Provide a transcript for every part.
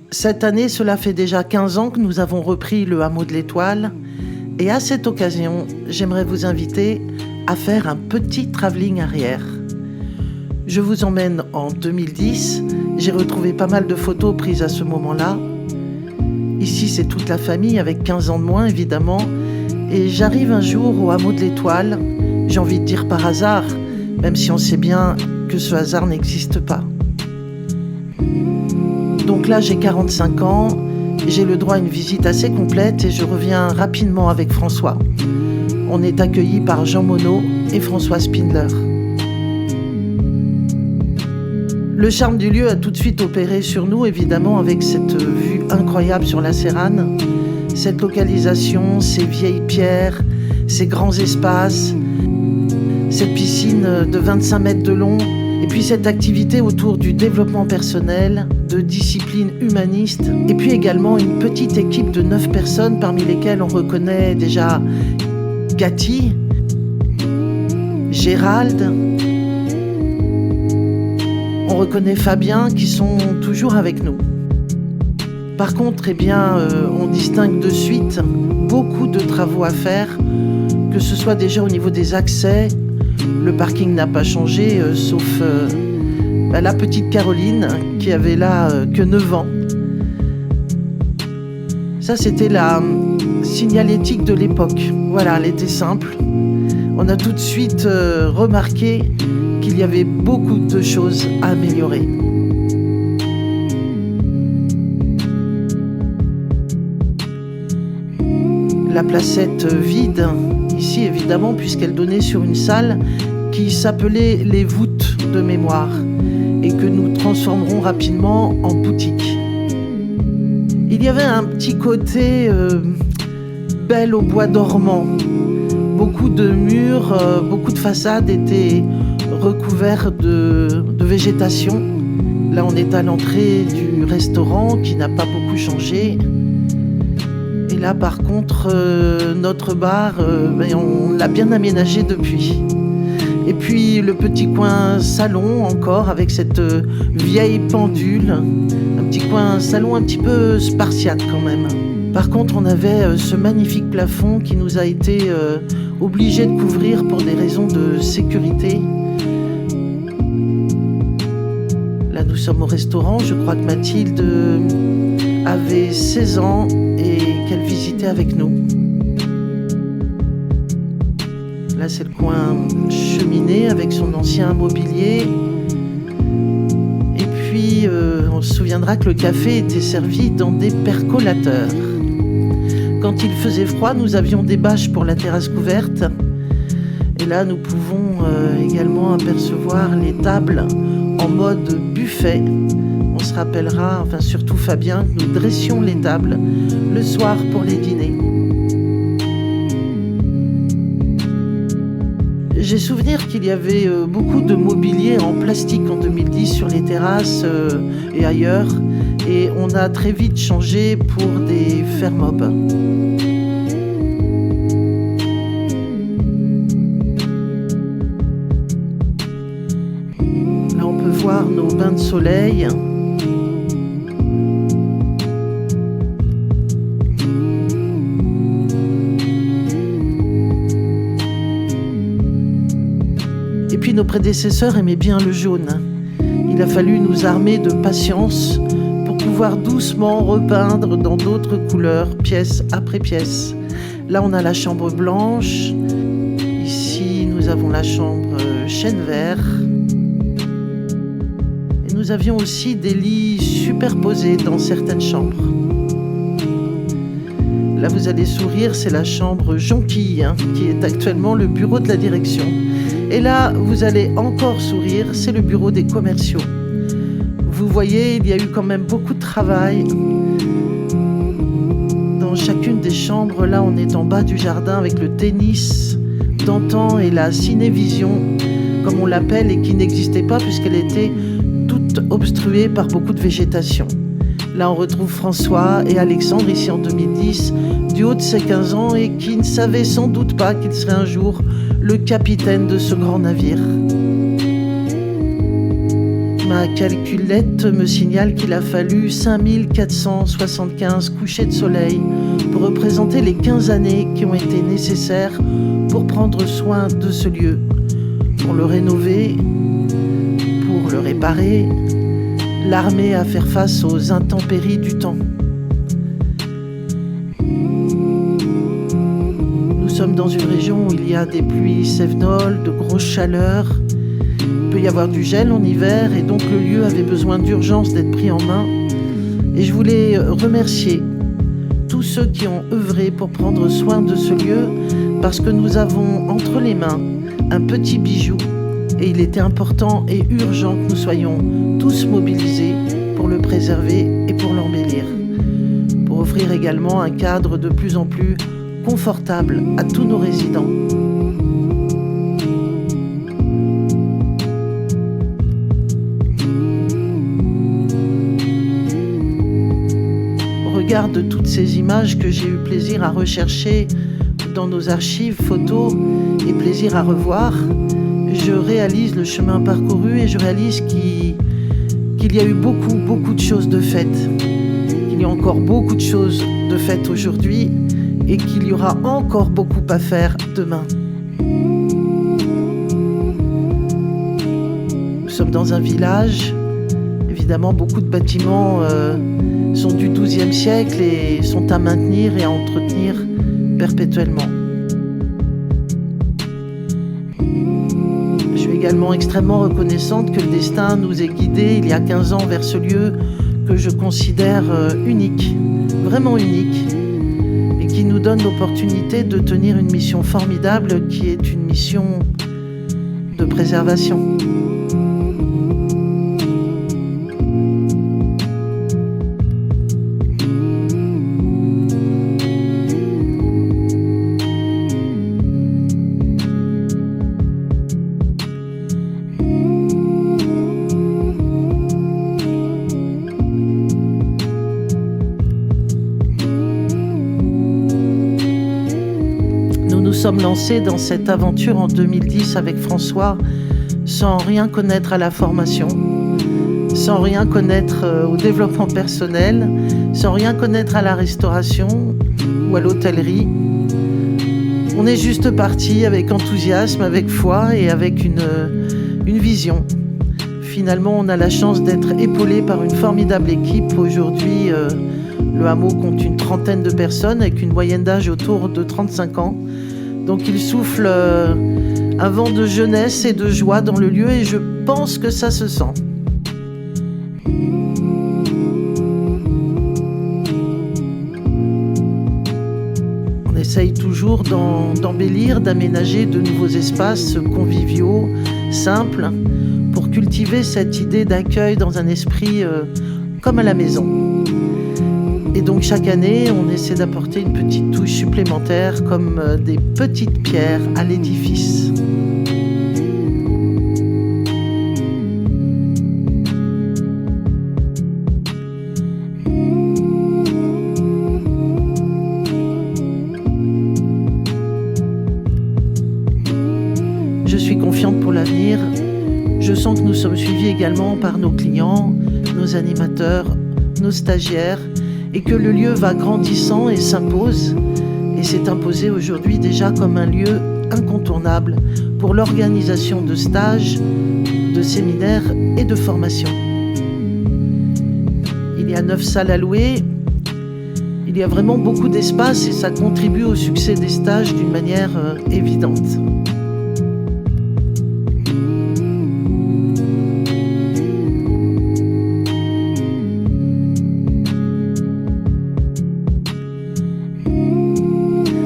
Cette année, cela fait déjà 15 ans que nous avons repris le hameau de l'Étoile. Et à cette occasion, j'aimerais vous inviter à faire un petit travelling arrière. Je vous emmène en 2010. J'ai retrouvé pas mal de photos prises à ce moment-là. Ici, c'est toute la famille, avec 15 ans de moins, évidemment. Et j'arrive un jour au hameau de l'Étoile. J'ai envie de dire par hasard, même si on sait bien que ce hasard n'existe pas. Donc là, j'ai 45 ans, j'ai le droit à une visite assez complète et je reviens rapidement avec François. On est accueillis par Jean Monod et François Spindler. Le charme du lieu a tout de suite opéré sur nous, évidemment, avec cette vue incroyable sur la Séranne, cette localisation, ces vieilles pierres, ces grands espaces, cette piscine de 25 mètres de long, et puis cette activité autour du développement personnel, de disciplines humanistes, et puis également une petite équipe de 9 personnes, parmi lesquelles on reconnaît déjà Cathy, Gérald, on reconnaît Fabien, qui sont toujours avec nous. Par contre, on distingue de suite beaucoup de travaux à faire, que ce soit déjà au niveau des accès. Le parking n'a pas changé, sauf la petite Caroline, qui avait là que 9 ans. Ça, c'était la signalétique de l'époque. Voilà, elle était simple. On a tout de suite remarqué qu'il y avait beaucoup de choses à améliorer. La placette vide, ici évidemment, puisqu'elle donnait sur une salle qui s'appelait les voûtes de mémoire et que nous transformerons rapidement en boutique. Il y avait un petit côté belle au bois dormant. Beaucoup de murs, beaucoup de façades étaient recouverts de végétation. Là, on est à l'entrée du restaurant qui n'a pas beaucoup changé. Et là, par contre, notre bar, on l'a bien aménagé depuis. Et puis, le petit coin salon encore, avec cette vieille pendule. Un petit coin salon un petit peu spartiate quand même. Par contre, on avait ce magnifique plafond qui nous a été obligé de couvrir pour des raisons de sécurité. Là, nous sommes au restaurant. Je crois que Mathilde avait 16 ans et qu'elle visitait avec nous. Là, c'est le coin cheminée avec son ancien mobilier. Et puis, on se souviendra que le café était servi dans des percolateurs. Quand il faisait froid, nous avions des bâches pour la terrasse couverte. Et là, nous pouvons également apercevoir les tables en mode buffet. On se rappellera, enfin surtout Fabien, que nous dressions les tables le soir pour les dîners. J'ai souvenir qu'il y avait beaucoup de mobilier en plastique en 2010 sur les terrasses et ailleurs. Et on a très vite changé pour des fermobs. Là, on peut voir nos bains de soleil. Et puis nos prédécesseurs aimaient bien le jaune. Il a fallu nous armer de patience pour pouvoir doucement repeindre dans d'autres couleurs, pièce après pièce. Là, on a la chambre blanche. Ici, nous avons la chambre chêne vert. Et nous avions aussi des lits superposés dans certaines chambres. Là, vous allez sourire, c'est la chambre jonquille, qui est actuellement le bureau de la direction. Et là, vous allez encore sourire, c'est le bureau des commerciaux. Vous voyez, il y a eu quand même beaucoup de travail. Dans chacune des chambres, là, on est en bas du jardin avec le tennis d'antan et la cinévision, comme on l'appelle, et qui n'existait pas puisqu'elle était toute obstruée par beaucoup de végétation. Là, on retrouve François et Alexandre, ici en 2010, du haut de ses 15 ans, et qui ne savaient sans doute pas qu'il serait un jour le capitaine de ce grand navire. Ma calculette me signale qu'il a fallu 5475 couchers de soleil pour représenter les 15 années qui ont été nécessaires pour prendre soin de ce lieu, pour le rénover, pour le réparer, l'armer à faire face aux intempéries du temps. Nous sommes dans une région où il y a des pluies cévenoles, de grosses chaleurs. Il peut y avoir du gel en hiver et donc le lieu avait besoin d'urgence d'être pris en main. Et je voulais remercier tous ceux qui ont œuvré pour prendre soin de ce lieu parce que nous avons entre les mains un petit bijou et il était important et urgent que nous soyons tous mobilisés pour le préserver et pour l'embellir, pour offrir également un cadre de plus en plus confortable à tous nos résidents. Au regard de toutes ces images que j'ai eu plaisir à rechercher dans nos archives photos et plaisir à revoir, je réalise le chemin parcouru et je réalise qu'il y a eu beaucoup de choses de faites, qu'il y a encore beaucoup de choses de faites aujourd'hui et qu'il y aura encore beaucoup à faire demain. Nous sommes dans un village, évidemment beaucoup de bâtiments sont du XIIe siècle et sont à maintenir et à entretenir perpétuellement. Je suis également extrêmement reconnaissante que le destin nous ait guidés il y a 15 ans vers ce lieu que je considère unique, vraiment unique, et qui nous donne l'opportunité de tenir une mission formidable qui est une mission de préservation. Nous sommes lancés dans cette aventure en 2010 avec François sans rien connaître à la formation, sans rien connaître au développement personnel, sans rien connaître à la restauration ou à l'hôtellerie. On est juste parti avec enthousiasme, avec foi et avec une vision. Finalement, on a la chance d'être épaulé par une formidable équipe. Aujourd'hui, le hameau compte une trentaine de personnes avec une moyenne d'âge autour de 35 ans. Donc il souffle un vent de jeunesse et de joie dans le lieu et je pense que ça se sent. On essaye toujours d'embellir, d'aménager de nouveaux espaces conviviaux, simples, pour cultiver cette idée d'accueil dans un esprit comme à la maison. Et donc chaque année, on essaie d'apporter une petite touche supplémentaire comme des petites pierres à l'édifice. Je suis confiante pour l'avenir. Je sens que nous sommes suivis également par nos clients, nos animateurs, nos stagiaires, et que le lieu va grandissant et s'impose, et s'est imposé aujourd'hui déjà comme un lieu incontournable pour l'organisation de stages, de séminaires et de formations. Il y a 9 salles à louer, il y a vraiment beaucoup d'espace et ça contribue au succès des stages d'une manière évidente.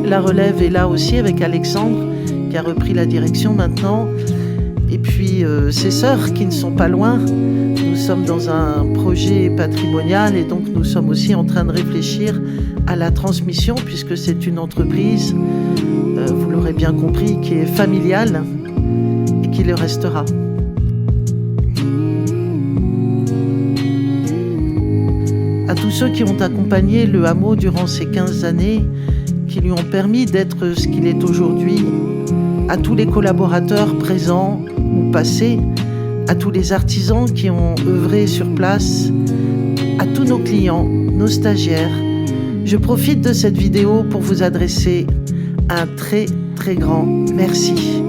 La relève est là aussi avec Alexandre qui a repris la direction maintenant et puis ses sœurs qui ne sont pas loin. Nous sommes dans un projet patrimonial et donc nous sommes aussi en train de réfléchir à la transmission puisque c'est une entreprise, vous l'aurez bien compris, qui est familiale et qui le restera. À tous ceux qui ont accompagné le hameau durant ces 15 années, qui lui ont permis d'être ce qu'il est aujourd'hui, à tous les collaborateurs présents ou passés, à tous les artisans qui ont œuvré sur place, à tous nos clients, nos stagiaires. Je profite de cette vidéo pour vous adresser un très très grand merci.